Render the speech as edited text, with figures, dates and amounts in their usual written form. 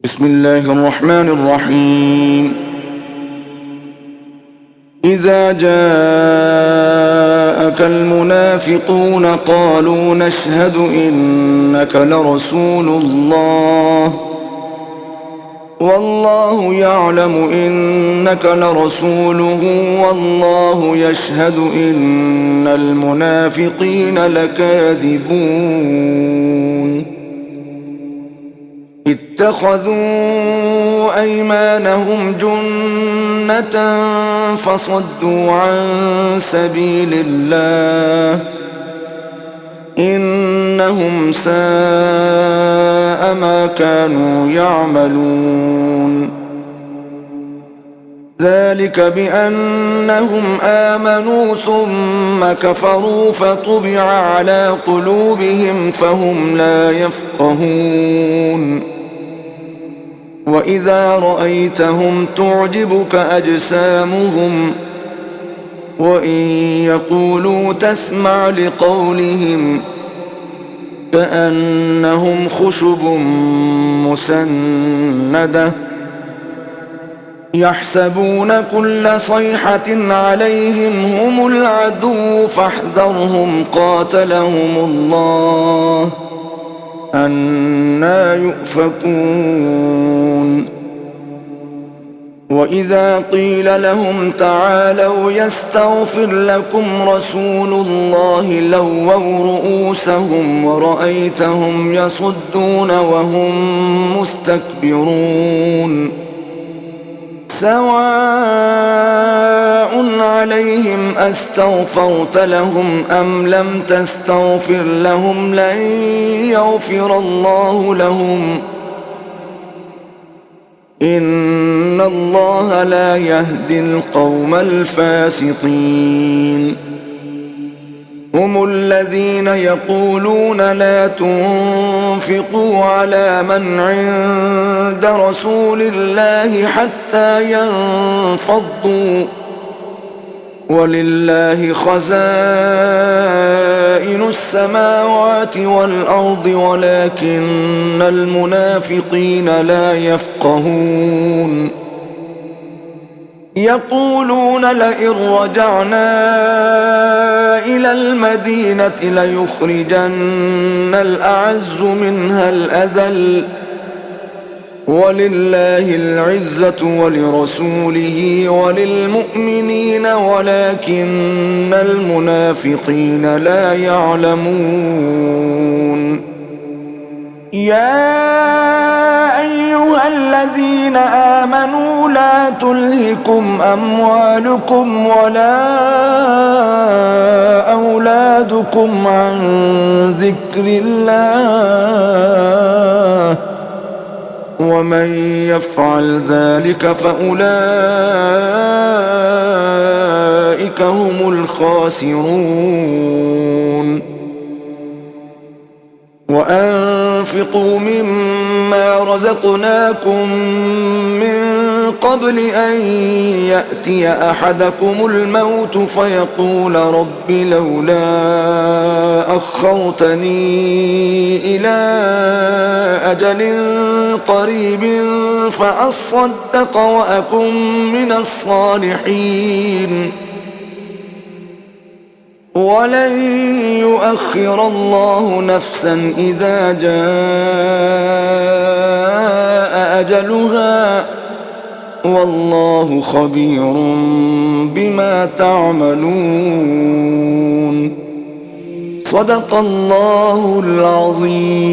بسم الله الرحمن الرحيم. إذا جاءك المنافقون قالوا نشهد إنك لرسول الله والله يعلم إنك لرسوله والله يشهد إن المنافقين لكاذبون. اتخذوا أيمانهم جنة فصدوا عن سبيل الله إنهم ساء ما كانوا يعملون. ذلك بأنهم آمنوا ثم كفروا فطبع على قلوبهم فهم لا يفقهون. وإذا رأيتهم تعجبك أجسامهم وإن يقولوا تسمع لقولهم كأنهم خشب مسندة يحسبون كل صيحة عليهم هم العدو فاحذرهم قاتلهم الله أنى يؤفكون. وإذا قيل لهم تعالوا يستغفر لكم رسول الله لووا رؤوسهم ورأيتهم يصدون وهم مستكبرون. سواء عليهم أستغفرت لهم أم لم تستغفر لهم لن يغفر الله لهم إن الله لا يهدي القوم الفاسقين. هم الذين يقولون لا تنفقوا على من عند رسول الله حتى ينفضوا ولله خزائن السماوات والأرض ولكن المنافقين لا يفقهون. يقولون لئن رجعنا إلى المدينة ليخرجن الأعز منها الأذل ولله العزة ولرسوله وللمؤمنين ولكن المنافقين لا يعلمون. يا أيها الذين آمنوا لا تلهكم أموالكم ولا أولادكم عن ذكر الله ومن يفعل ذلك فأولئك هم الخاسرون. وأنفقوا مما رزقناكم من قبل أن يأتي أحدكم الموت فيقول رب لولا أخرتني إلى أجل قريب فأصدق وأكن من الصالحين ولن يؤخر الله نفسا إذا جاء أجلها والله خبير بما تعملون. صدق الله العظيم.